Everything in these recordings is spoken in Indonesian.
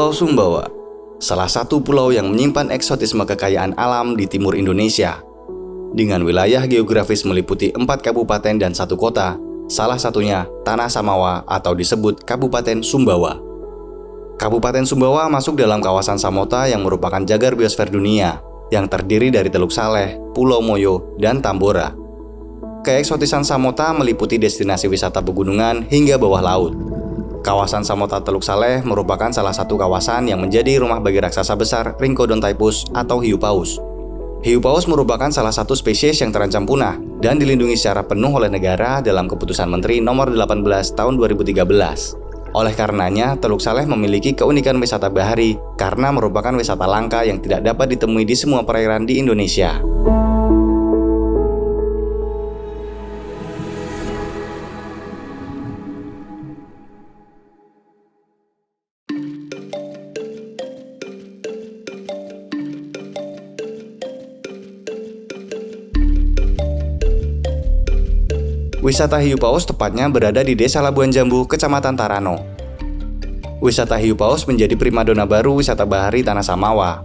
Pulau Sumbawa, salah satu pulau yang menyimpan eksotisme kekayaan alam di timur Indonesia. Dengan wilayah geografis meliputi 4 kabupaten dan 1 kota, salah satunya Tanah Samawa atau disebut Kabupaten Sumbawa. Kabupaten Sumbawa masuk dalam kawasan Samota yang merupakan jagar biosfer dunia, yang terdiri dari Teluk Saleh, Pulau Moyo, dan Tambora. Keeksotisan Samota meliputi destinasi wisata pegunungan hingga bawah laut. Kawasan Samota Teluk Saleh merupakan salah satu kawasan yang menjadi rumah bagi raksasa besar Rhincodon typhus atau hiu paus. Hiu paus merupakan salah satu spesies yang terancam punah dan dilindungi secara penuh oleh negara dalam Keputusan Menteri Nomor 18 Tahun 2013. Oleh karenanya, Teluk Saleh memiliki keunikan wisata bahari karena merupakan wisata langka yang tidak dapat ditemui di semua perairan di Indonesia. Wisata hiu paus tepatnya berada di Desa Labuan Jambu, Kecamatan Tarano. Wisata hiu paus menjadi primadona baru wisata bahari Tanah Samawa.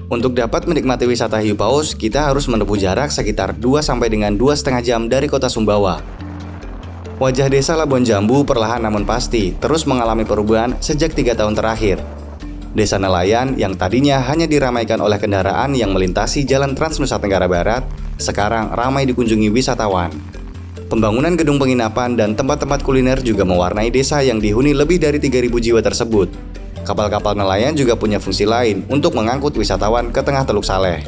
Untuk dapat menikmati wisata hiu paus, kita harus menempuh jarak sekitar 2 sampai dengan 2,5 jam dari kota Sumbawa. Wajah Desa Labuan Jambu perlahan namun pasti terus mengalami perubahan sejak 3 tahun terakhir. Desa nelayan yang tadinya hanya diramaikan oleh kendaraan yang melintasi Jalan Trans Nusa Tenggara Barat, sekarang ramai dikunjungi wisatawan. Pembangunan gedung penginapan dan tempat-tempat kuliner juga mewarnai desa yang dihuni lebih dari 3.000 jiwa tersebut. Kapal-kapal nelayan juga punya fungsi lain untuk mengangkut wisatawan ke tengah Teluk Saleh.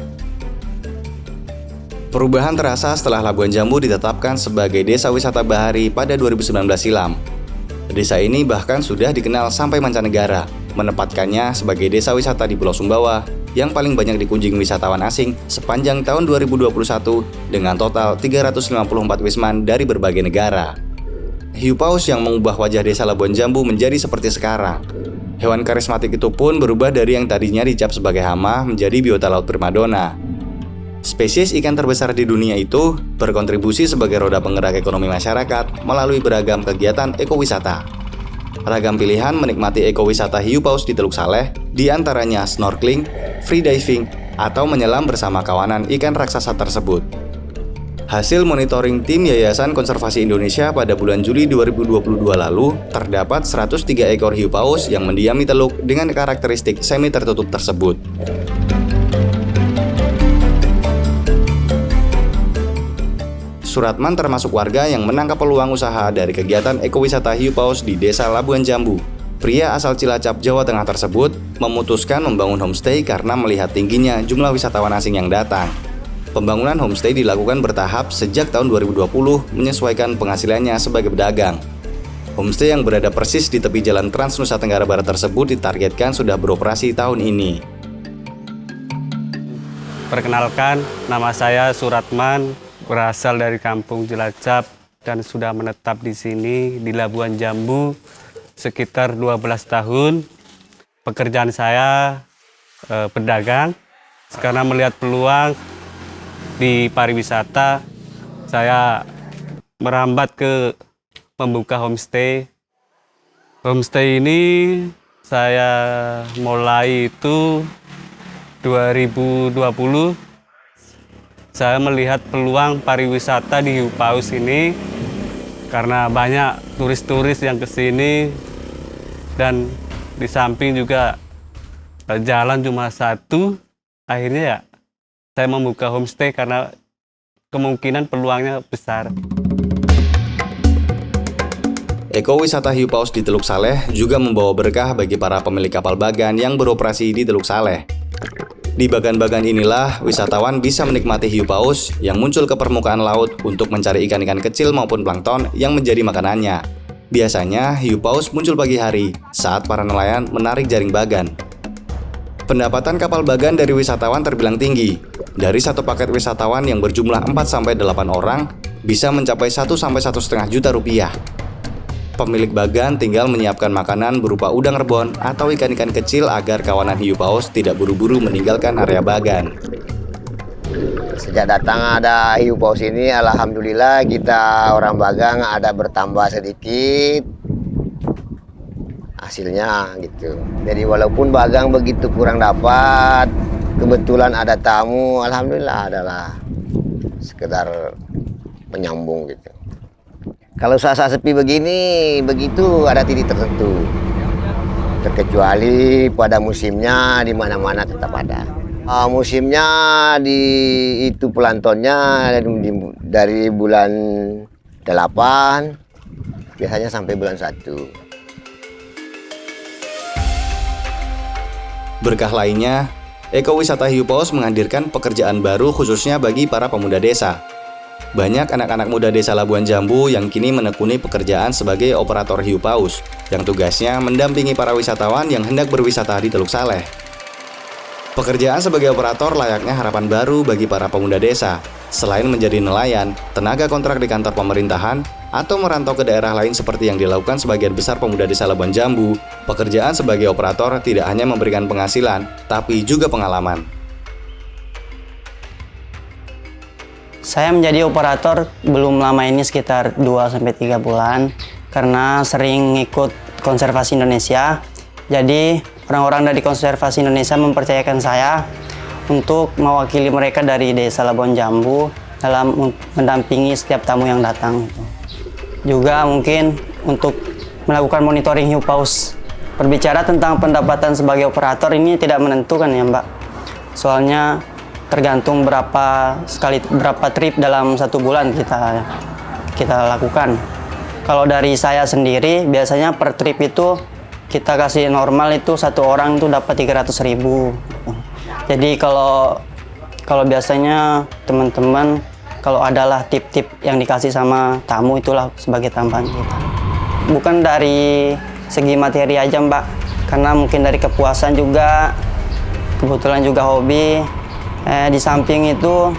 Perubahan terasa setelah Labuan Jambu ditetapkan sebagai desa wisata bahari pada 2019 silam. Desa ini bahkan sudah dikenal sampai mancanegara, menempatkannya sebagai desa wisata di Pulau Sumbawa yang paling banyak dikunjungi wisatawan asing sepanjang tahun 2021 dengan total 354 wisman dari berbagai negara. Hiu paus yang mengubah wajah Desa Labuan Jambu menjadi seperti sekarang. Hewan karismatik itu pun berubah dari yang tadinya dicap sebagai hama menjadi biota laut primadona. Spesies ikan terbesar di dunia itu berkontribusi sebagai roda penggerak ekonomi masyarakat melalui beragam kegiatan ekowisata. Ragam pilihan menikmati ekowisata hiu paus di Teluk Saleh, diantaranya snorkeling, free diving, atau menyelam bersama kawanan ikan raksasa tersebut. Hasil monitoring tim Yayasan Konservasi Indonesia pada bulan Juli 2022 lalu, terdapat 103 ekor hiu paus yang mendiami teluk dengan karakteristik semi tertutup tersebut. Suratman termasuk warga yang menangkap peluang usaha dari kegiatan ekowisata hiu paus di Desa Labuan Jambu. Pria asal Cilacap, Jawa Tengah tersebut memutuskan membangun homestay karena melihat tingginya jumlah wisatawan asing yang datang. Pembangunan homestay dilakukan bertahap sejak tahun 2020 menyesuaikan penghasilannya sebagai pedagang. Homestay yang berada persis di tepi Jalan Trans Nusa Tenggara Barat tersebut ditargetkan sudah beroperasi tahun ini. Perkenalkan, nama saya Suratman, berasal dari kampung Cilacap dan sudah menetap di sini di Labuan Jambu sekitar 12 tahun. Pekerjaan saya pedagang. Sekarang melihat peluang di pariwisata, saya merambat ke membuka homestay. Homestay ini saya mulai itu 2020. Saya melihat peluang pariwisata di hiu paus ini karena banyak turis-turis yang kesini dan di samping juga jalan cuma satu. Akhirnya ya saya membuka homestay karena kemungkinan peluangnya besar. Ekowisata hiu paus di Teluk Saleh juga membawa berkah bagi para pemilik kapal bagan yang beroperasi di Teluk Saleh. Di bagan-bagan inilah, wisatawan bisa menikmati hiu paus yang muncul ke permukaan laut untuk mencari ikan-ikan kecil maupun plankton yang menjadi makanannya. Biasanya, hiu paus muncul pagi hari saat para nelayan menarik jaring bagan. Pendapatan kapal bagan dari wisatawan terbilang tinggi. Dari satu paket wisatawan yang berjumlah 4-8 orang, bisa mencapai 1-1,5 juta rupiah. Pemilik bagan tinggal menyiapkan makanan berupa udang rebon atau ikan-ikan kecil agar kawanan hiu paus tidak buru-buru meninggalkan area bagan. Sejak datang ada hiu paus ini, alhamdulillah kita orang bagang ada bertambah sedikit. hasilnya gitu. Jadi walaupun Bagang begitu kurang dapat, kebetulan ada tamu, alhamdulillah adalah sekedar penyambung gitu. Kalau saat sepi begini, begitu ada titik tertentu. Terkecuali pada musimnya di mana-mana tetap ada. Musimnya itu pelantonnya dari bulan 8 biasanya sampai bulan 1. Berkah lainnya, ekowisata hiu paus menghadirkan pekerjaan baru khususnya bagi para pemuda desa. Banyak anak-anak muda desa Labuan Jambu yang kini menekuni pekerjaan sebagai operator hiu paus, yang tugasnya mendampingi para wisatawan yang hendak berwisata di Teluk Saleh. Pekerjaan sebagai operator layaknya harapan baru bagi para pemuda desa. Selain menjadi nelayan, tenaga kontrak di kantor pemerintahan, atau merantau ke daerah lain seperti yang dilakukan sebagian besar pemuda desa Labuan Jambu, pekerjaan sebagai operator tidak hanya memberikan penghasilan, tapi juga pengalaman. Saya menjadi operator belum lama ini sekitar 2-3 bulan karena sering ikut konservasi Indonesia. Jadi orang-orang dari konservasi Indonesia mempercayakan saya untuk mewakili mereka dari desa Labuan Jambu dalam mendampingi setiap tamu yang datang. Juga mungkin untuk melakukan monitoring hiu paus. Berbicara tentang pendapatan sebagai operator ini tidak menentukan ya Mbak. Soalnya tergantung berapa trip dalam 1 bulan kita lakukan. Kalau dari saya sendiri biasanya per trip itu kita kasih normal itu 1 orang itu dapat 300.000. Jadi kalau biasanya teman-teman kalau adalah tip-tip yang dikasih sama tamu itulah sebagai tambahan kita. Bukan dari segi materi aja Mbak, karena mungkin dari kepuasan juga, kebetulan juga hobi. Di samping itu,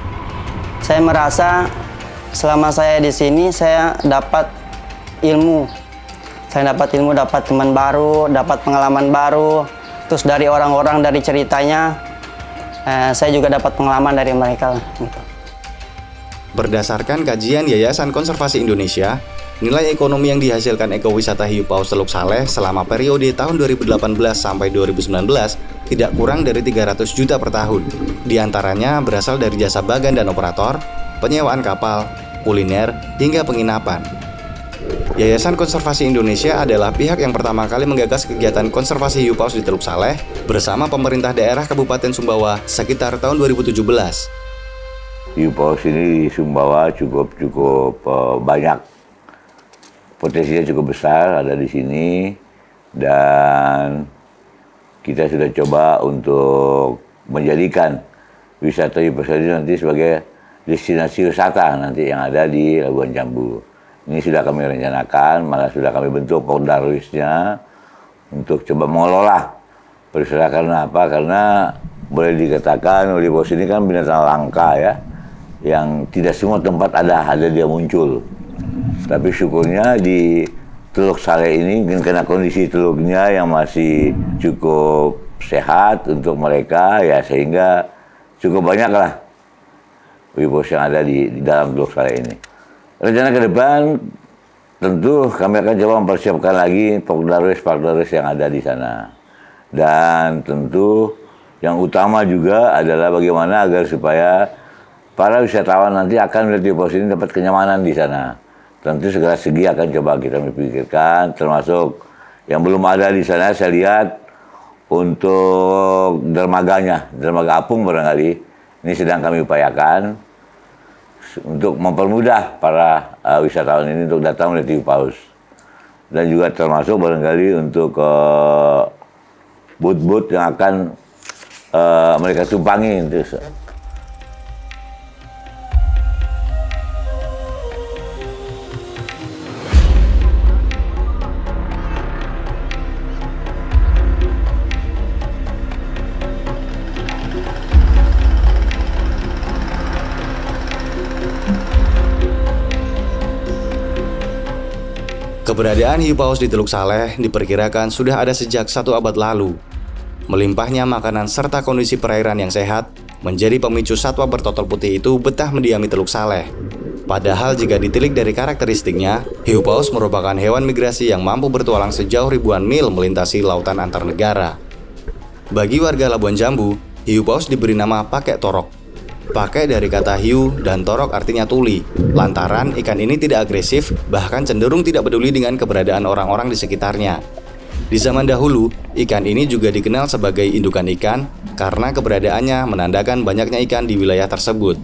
saya merasa selama saya di sini saya dapat ilmu. Saya dapat ilmu, dapat teman baru, dapat pengalaman baru. Terus dari orang-orang, dari ceritanya, saya juga dapat pengalaman dari mereka. Gitu. Berdasarkan kajian Yayasan Konservasi Indonesia, nilai ekonomi yang dihasilkan ekowisata hiu paus Teluk Saleh selama periode tahun 2018 sampai 2019 tidak kurang dari 300 juta per tahun. Di antaranya berasal dari jasa bagan dan operator, penyewaan kapal, kuliner, hingga penginapan. Yayasan Konservasi Indonesia adalah pihak yang pertama kali menggagas kegiatan konservasi hiu paus di Teluk Saleh bersama pemerintah daerah Kabupaten Sumbawa sekitar tahun 2017. Hiu paus ini di Sumbawa cukup banyak. Potensinya cukup besar ada di sini, dan kita sudah coba untuk menjadikan wisata hiu paus ini nanti sebagai destinasi wisata nanti yang ada di Labuan Jambu. Ini sudah kami rencanakan, malah sudah kami bentuk Pordarwisnya untuk coba mengelola pariwisata. Karena apa? Karena boleh dikatakan hiu paus ini kan binatang langka ya, yang tidak semua tempat ada dia muncul. Tapi syukurnya di Teluk Saleh ini, karena kondisi teluknya yang masih cukup sehat untuk mereka, ya sehingga cukup banyak lah hiu paus yang ada di dalam Teluk Saleh ini. Rencana ke depan tentu kami akan coba mempersiapkan lagi Pordarwis yang ada di sana. Dan tentu yang utama juga adalah bagaimana agar supaya para wisatawan nanti akan melihat hiu paus ini dapat kenyamanan di sana. Tentu segala segi akan coba kita pikirkan, termasuk yang belum ada di sana saya lihat untuk dermaga apung barangkali ini sedang kami upayakan untuk mempermudah para wisatawan ini untuk datang melihat hiu paus, dan juga termasuk barangkali untuk boot yang akan mereka tumpangi. Keberadaan hiu paus di Teluk Saleh diperkirakan sudah ada sejak 1 abad lalu. Melimpahnya makanan serta kondisi perairan yang sehat menjadi pemicu satwa bertotor putih itu betah mendiami Teluk Saleh. Padahal jika ditilik dari karakteristiknya, hiu paus merupakan hewan migrasi yang mampu bertualang sejauh ribuan mil melintasi lautan antar negara. Bagi warga Labuan Jambu, hiu paus diberi nama pakek torok. Pakek dari kata hiu dan torok artinya tuli, lantaran ikan ini tidak agresif, bahkan cenderung tidak peduli dengan keberadaan orang-orang di sekitarnya. Di zaman dahulu, ikan ini juga dikenal sebagai indukan ikan karena keberadaannya menandakan banyaknya ikan di wilayah tersebut.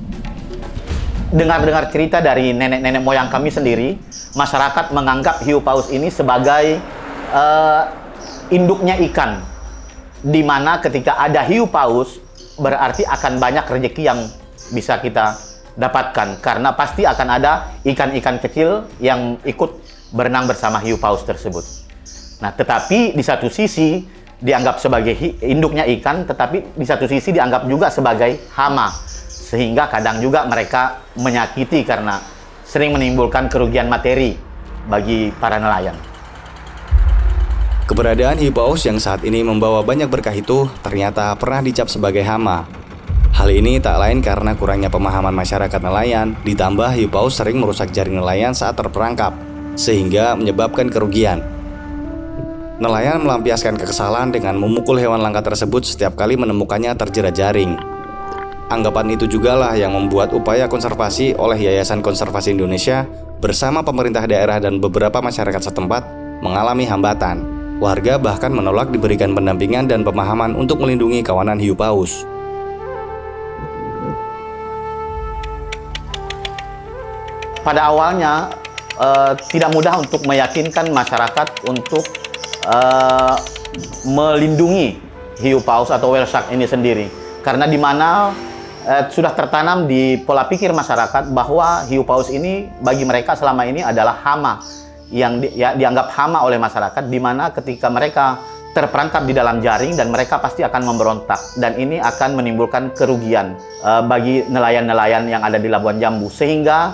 Dengar-dengar cerita dari nenek-nenek moyang kami sendiri, masyarakat menganggap hiu paus ini sebagai induknya ikan. Di mana ketika ada hiu paus, berarti akan banyak rezeki yang bisa kita dapatkan. Karena pasti akan ada ikan-ikan kecil yang ikut berenang bersama hiu paus tersebut. Nah, tetapi di satu sisi dianggap sebagai induknya ikan, tetapi di satu sisi dianggap juga sebagai hama. Sehingga kadang juga mereka menyakiti karena sering menimbulkan kerugian materi bagi para nelayan. Keberadaan hiu paus yang saat ini membawa banyak berkah itu ternyata pernah dicap sebagai hama. Hal ini tak lain karena kurangnya pemahaman masyarakat nelayan, ditambah hiu paus sering merusak jaring nelayan saat terperangkap, sehingga menyebabkan kerugian. Nelayan melampiaskan kekesalan dengan memukul hewan langka tersebut setiap kali menemukannya terjerat jaring. Anggapan itu jugalah yang membuat upaya konservasi oleh Yayasan Konservasi Indonesia bersama pemerintah daerah dan beberapa masyarakat setempat mengalami hambatan. Warga bahkan menolak diberikan pendampingan dan pemahaman untuk melindungi kawanan hiu paus. Pada awalnya tidak mudah untuk meyakinkan masyarakat untuk melindungi hiu paus atau whale shark ini sendiri. Karena di mana sudah tertanam di pola pikir masyarakat bahwa hiu paus ini bagi mereka selama ini adalah hama yang dianggap hama oleh masyarakat, di mana ketika mereka terperangkap di dalam jaring dan mereka pasti akan memberontak dan ini akan menimbulkan kerugian bagi nelayan-nelayan yang ada di Labuan Jambu, sehingga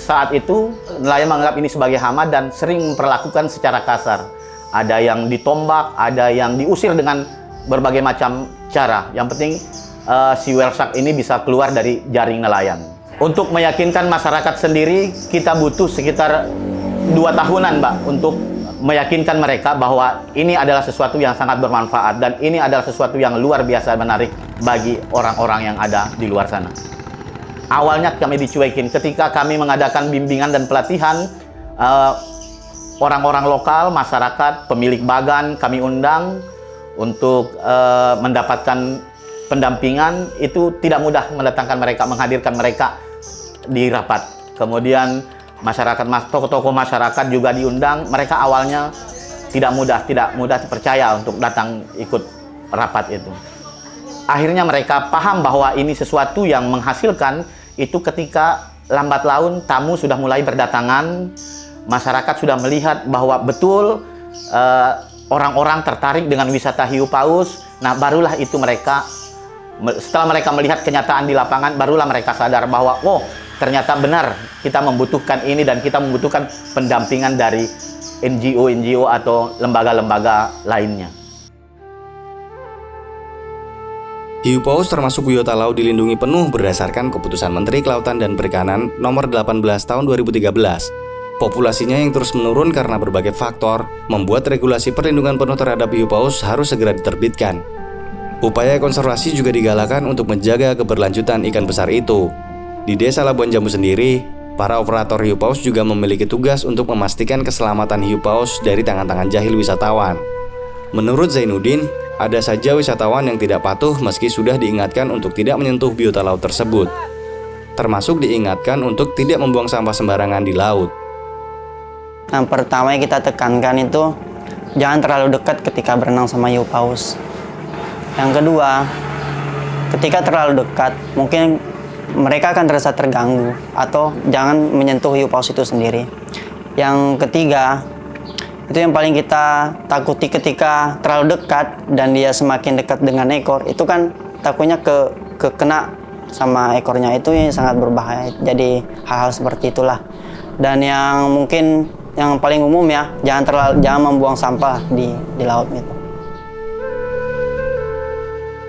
saat itu nelayan menganggap ini sebagai hama dan sering memperlakukan secara kasar. Ada yang ditombak, ada yang diusir dengan berbagai macam cara. Yang penting si whale shark ini bisa keluar dari jaring nelayan. Untuk meyakinkan masyarakat sendiri, kita butuh sekitar 2 tahunan, Mbak, untuk meyakinkan mereka bahwa ini adalah sesuatu yang sangat bermanfaat dan ini adalah sesuatu yang luar biasa menarik bagi orang-orang yang ada di luar sana. Awalnya kami dicuekin ketika kami mengadakan bimbingan dan pelatihan, orang-orang lokal, masyarakat, pemilik bagan kami undang untuk mendapatkan pendampingan. Itu tidak mudah mendatangkan mereka, menghadirkan mereka di rapat. Kemudian masyarakat, tokoh-tokoh masyarakat juga diundang. Mereka awalnya tidak mudah percaya untuk datang ikut rapat itu. Akhirnya mereka paham bahwa ini sesuatu yang menghasilkan itu ketika lambat laun tamu sudah mulai berdatangan, masyarakat sudah melihat bahwa betul orang-orang tertarik dengan wisata hiu paus. Nah, barulah itu mereka, setelah mereka melihat kenyataan di lapangan, barulah mereka sadar bahwa oh, ternyata benar kita membutuhkan ini dan kita membutuhkan pendampingan dari NGO atau lembaga-lembaga lainnya. Hiu paus termasuk biota laut dilindungi penuh berdasarkan Keputusan Menteri Kelautan dan Perikanan Nomor 18 Tahun 2013. Populasinya yang terus menurun karena berbagai faktor membuat regulasi perlindungan penuh terhadap hiu paus harus segera diterbitkan. Upaya konservasi juga digalakan untuk menjaga keberlanjutan ikan besar itu. Di Desa Labuan Jambu sendiri, para operator hiu paus juga memiliki tugas untuk memastikan keselamatan hiu paus dari tangan-tangan jahil wisatawan. Menurut Zainuddin, ada saja wisatawan yang tidak patuh meski sudah diingatkan untuk tidak menyentuh biota laut tersebut. Termasuk diingatkan untuk tidak membuang sampah sembarangan di laut. Yang pertama yang kita tekankan itu jangan terlalu dekat ketika berenang sama hiu paus. Yang kedua, ketika terlalu dekat mungkin mereka akan terasa terganggu atau jangan menyentuh hiu paus itu sendiri. Yang ketiga, itu yang paling kita takuti ketika terlalu dekat dan dia semakin dekat dengan ekor, itu kan takutnya kena sama ekornya, itu yang sangat berbahaya. Jadi hal-hal seperti itulah. Dan yang mungkin yang paling umum ya, jangan membuang sampah di laut itu.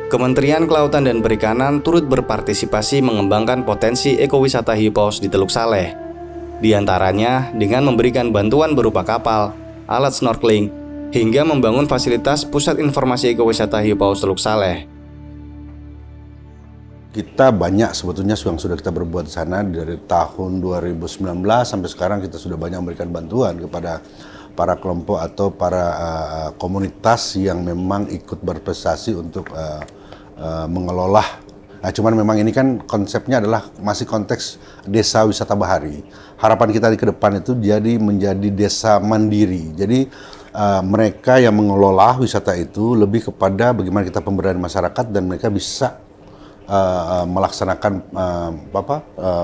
Kementerian Kelautan dan Perikanan turut berpartisipasi mengembangkan potensi ekowisata hiu paus di Teluk Saleh. Di antaranya dengan memberikan bantuan berupa kapal, alat snorkeling, hingga membangun fasilitas pusat informasi ekowisata hiu paus Teluk Saleh. Kita banyak sebetulnya yang sudah kita berbuat di sana dari tahun 2019 sampai sekarang. Kita sudah banyak memberikan bantuan kepada para kelompok atau para komunitas yang memang ikut berprestasi untuk mengelola. Nah, cuman memang ini kan konsepnya adalah masih konteks desa wisata bahari. Harapan kita di ke depan itu menjadi desa mandiri. Jadi mereka yang mengelola wisata itu lebih kepada bagaimana kita pemberdayaan masyarakat dan mereka bisa melaksanakan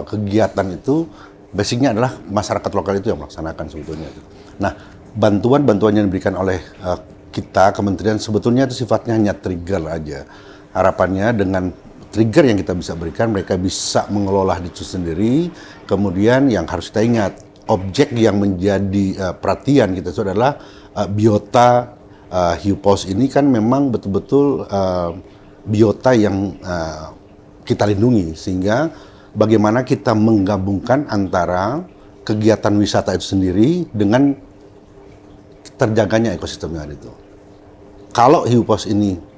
kegiatan itu. Basicnya adalah masyarakat lokal itu yang melaksanakan sebetulnya. Nah, bantuan-bantuan yang diberikan oleh kita kementerian sebetulnya itu sifatnya hanya trigger aja. Harapannya dengan trigger yang kita bisa berikan, mereka bisa mengelola itu sendiri. Kemudian yang harus kita ingat, objek yang menjadi perhatian kita itu adalah biota hiu paus ini kan memang betul-betul biota yang kita lindungi, sehingga bagaimana kita menggabungkan antara kegiatan wisata itu sendiri dengan terjaganya ekosistem yang ada itu. Kalau hiu paus ini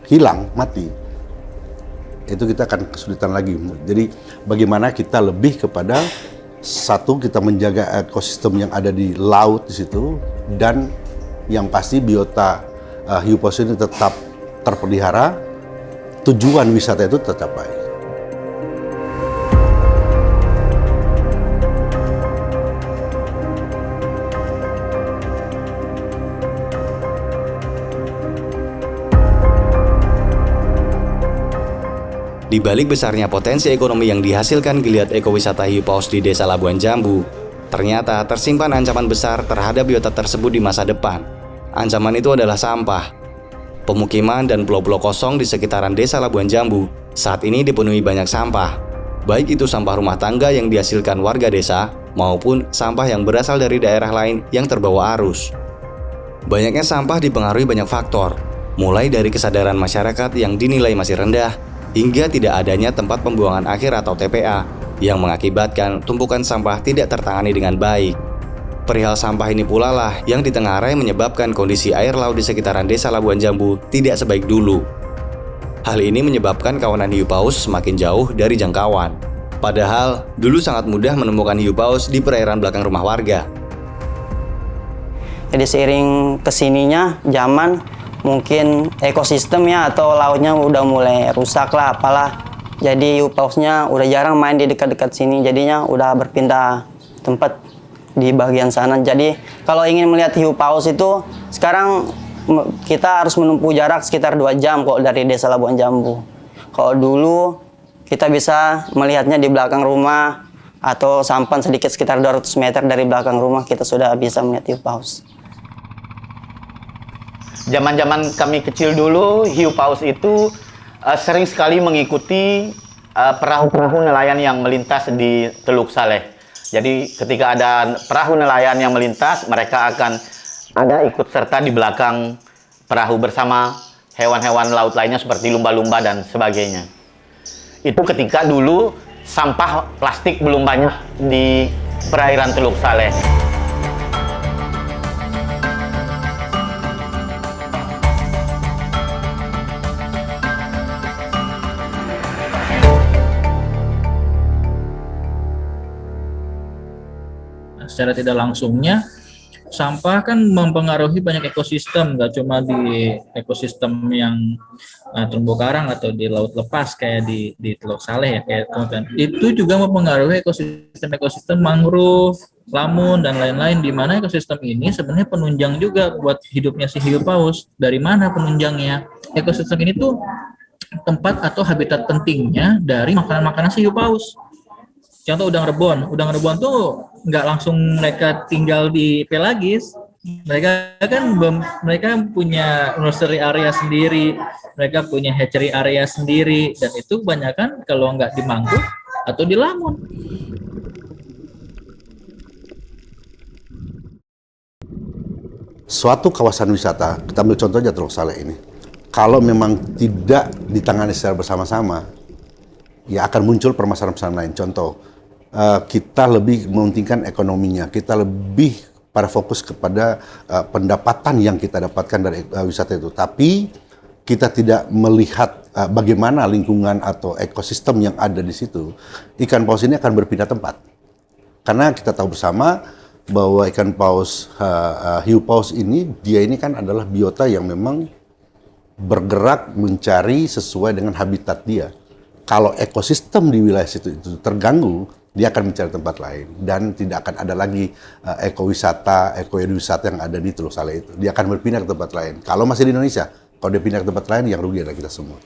hilang, mati, itu kita akan kesulitan lagi. Jadi bagaimana kita lebih kepada satu, kita menjaga ekosistem yang ada di laut di situ, dan yang pasti biota hiu paus ini tetap terpelihara, tujuan wisata itu tercapai. Di balik besarnya potensi ekonomi yang dihasilkan geliat ekowisata hiu paus di Desa Labuan Jambu, ternyata tersimpan ancaman besar terhadap biota tersebut di masa depan. Ancaman itu adalah sampah. Pemukiman dan pulau-pulau kosong di sekitaran Desa Labuan Jambu saat ini dipenuhi banyak sampah. Baik itu sampah rumah tangga yang dihasilkan warga desa, maupun sampah yang berasal dari daerah lain yang terbawa arus. Banyaknya sampah dipengaruhi banyak faktor, mulai dari kesadaran masyarakat yang dinilai masih rendah, hingga tidak adanya tempat pembuangan akhir atau TPA yang mengakibatkan tumpukan sampah tidak tertangani dengan baik. Perihal sampah ini pula lah yang ditengarai menyebabkan kondisi air laut di sekitaran Desa Labuan Jambu tidak sebaik dulu. Hal ini menyebabkan kawanan hiu paus semakin jauh dari jangkauan. Padahal dulu sangat mudah menemukan hiu paus di perairan belakang rumah warga. Jadi seiring kesininya zaman, mungkin ekosistemnya atau lautnya udah mulai rusak lah apalah. Jadi hiu pausnya udah jarang main di dekat-dekat sini, jadinya udah berpindah tempat di bagian sana. Jadi kalau ingin melihat hiu paus itu sekarang kita harus menempuh jarak sekitar 2 jam kok dari Desa Labuan Jambu. Kalau dulu kita bisa melihatnya di belakang rumah atau sampan sedikit sekitar 200 meter dari belakang rumah kita sudah bisa melihat hiu paus. Zaman-zaman kami kecil dulu, hiu paus itu sering sekali mengikuti perahu-perahu nelayan yang melintas di Teluk Saleh. Jadi ketika ada perahu nelayan yang melintas, mereka akan ada ikut serta di belakang perahu bersama hewan-hewan laut lainnya seperti lumba-lumba dan sebagainya. Itu ketika dulu sampah plastik belum banyak di perairan Teluk Saleh. Secara tidak langsungnya, sampah kan mempengaruhi banyak ekosistem, nggak cuma di ekosistem yang terumbu karang atau di laut lepas kayak di Teluk Saleh ya, kayak teman-teman. Itu juga mempengaruhi ekosistem mangrove, lamun dan lain-lain, di mana ekosistem ini sebenarnya penunjang juga buat hidupnya si hiu paus. Dari mana penunjangnya? Ekosistem ini tuh tempat atau habitat pentingnya dari makanan-makanan si hiu paus. Contoh udang rebon tuh nggak langsung mereka tinggal di pelagis. Mereka punya nursery area sendiri, mereka punya hatchery area sendiri, dan itu kebanyakan kalau nggak di mangrove atau di lamun. Suatu kawasan wisata, kita ambil contoh aja Teluk Saleh ini. kalau memang tidak ditangani secara bersama-sama, ya akan muncul permasalahan-permasalahan lain. Contoh, kita lebih mementingkan ekonominya, kita lebih pada fokus kepada pendapatan yang kita dapatkan dari wisata itu. Tapi kita tidak melihat bagaimana lingkungan atau ekosistem yang ada di situ. Ikan paus ini akan berpindah tempat. Karena kita tahu bersama bahwa ikan paus, hiu paus ini, dia ini kan adalah biota yang memang bergerak mencari sesuai dengan habitat dia. Kalau ekosistem di wilayah situ itu terganggu, dia akan mencari tempat lain dan tidak akan ada lagi ekowisata yang ada di Teluk Saleh itu. Dia akan berpindah ke tempat lain. Kalau masih di Indonesia, kalau dia pindah ke tempat lain, yang rugi adalah kita semua.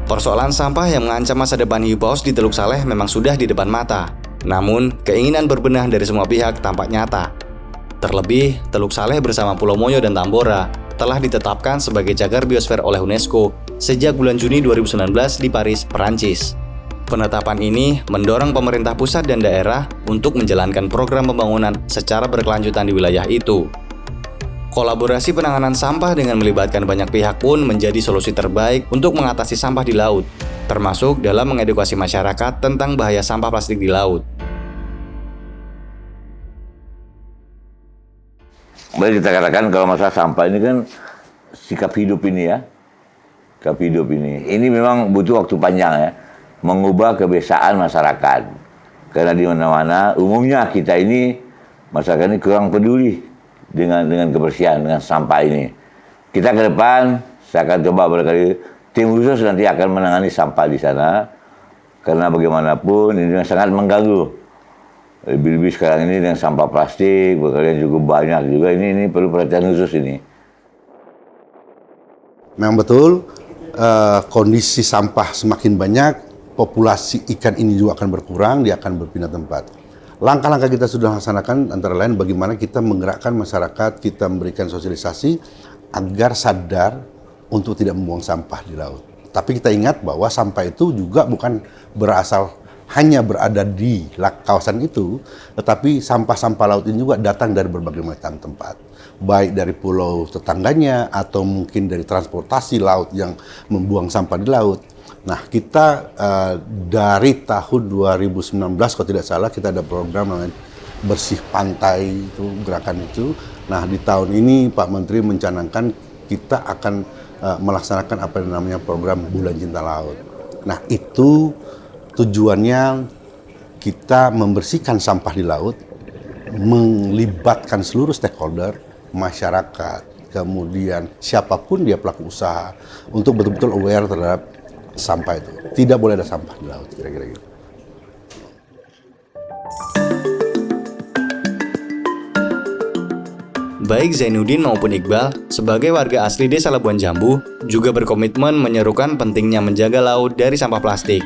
Persoalan sampah yang mengancam masa depan hiu paus di Teluk Saleh memang sudah di depan mata. Namun, keinginan berbenah dari semua pihak tampak nyata. Terlebih, Teluk Saleh bersama Pulau Moyo dan Tambora telah ditetapkan sebagai cagar biosfer oleh UNESCO sejak bulan Juni 2019 di Paris, Perancis. Penetapan ini mendorong pemerintah pusat dan daerah untuk menjalankan program pembangunan secara berkelanjutan di wilayah itu. Kolaborasi penanganan sampah dengan melibatkan banyak pihak pun menjadi solusi terbaik untuk mengatasi sampah di laut, termasuk dalam mengedukasi masyarakat tentang bahaya sampah plastik di laut. Boleh kita katakan kalau masalah sampah ini kan sikap hidup ini ya. Sikap hidup ini. Ini memang butuh waktu panjang ya. Mengubah kebiasaan masyarakat. Karena di mana-mana umumnya kita ini, masyarakat ini kurang peduli dengan kebersihan, dengan sampah ini. Kita ke depan, saya akan coba barangkali tim khusus nanti akan menangani sampah di sana. Karena bagaimanapun ini sangat mengganggu. Lebih-lebih sekarang ini dengan sampah plastik, berkalian cukup banyak juga, ini perlu perhatian khusus ini. Memang betul, kondisi sampah semakin banyak, populasi ikan ini juga akan berkurang, dia akan berpindah tempat. Langkah-langkah kita sudah laksanakan antara lain bagaimana kita menggerakkan masyarakat, kita memberikan sosialisasi agar sadar untuk tidak membuang sampah di laut. Tapi kita ingat bahwa sampah itu juga bukan berasal hanya berada di kawasan itu, tetapi sampah-sampah laut ini juga datang dari berbagai macam tempat. Baik dari pulau tetangganya atau mungkin dari transportasi laut yang membuang sampah di laut. Nah, kita dari tahun 2019 kalau tidak salah kita ada program namanya Bersih Pantai itu, gerakan itu. Nah, di tahun ini Pak Menteri mencanangkan kita akan melaksanakan apa yang namanya program Bulan Cinta Laut. Nah, itu tujuannya kita membersihkan sampah di laut, melibatkan seluruh stakeholder, masyarakat, kemudian siapapun dia pelaku usaha, untuk betul-betul aware terhadap sampah itu. Tidak boleh ada sampah di laut, kira-kira gitu. Baik Zainuddin maupun Iqbal, sebagai warga asli Desa Labuan Jambu, juga berkomitmen menyerukan pentingnya menjaga laut dari sampah plastik.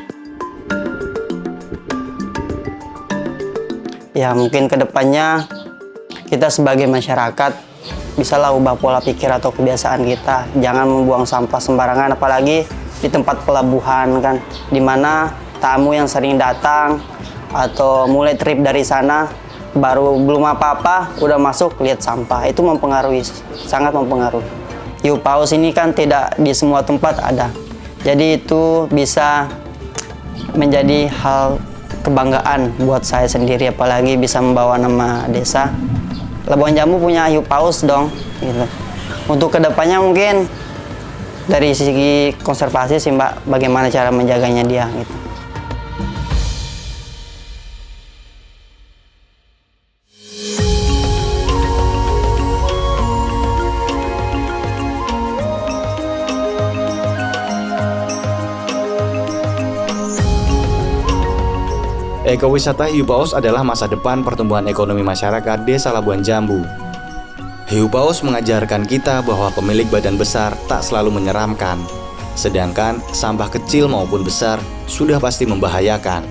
Ya mungkin kedepannya kita sebagai masyarakat bisalah ubah pola pikir atau kebiasaan kita. Jangan membuang sampah sembarangan, apalagi di tempat pelabuhan kan, dimana tamu yang sering datang atau mulai trip dari sana baru belum apa-apa udah masuk lihat sampah, itu mempengaruhi, sangat mempengaruhi. Hiu paus ini kan tidak di semua tempat ada, jadi itu bisa menjadi hal kebanggaan buat saya sendiri, apalagi bisa membawa nama desa. Labuan Jambu punya hiu paus dong, gitu. Untuk kedepannya mungkin dari segi konservasi sih Mbak, bagaimana cara menjaganya dia gitu. Ekowisata hiu paus adalah masa depan pertumbuhan ekonomi masyarakat Desa Labuan Jambu. Hiu paus mengajarkan kita bahwa pemilik badan besar tak selalu menyeramkan, sedangkan sampah kecil maupun besar sudah pasti membahayakan.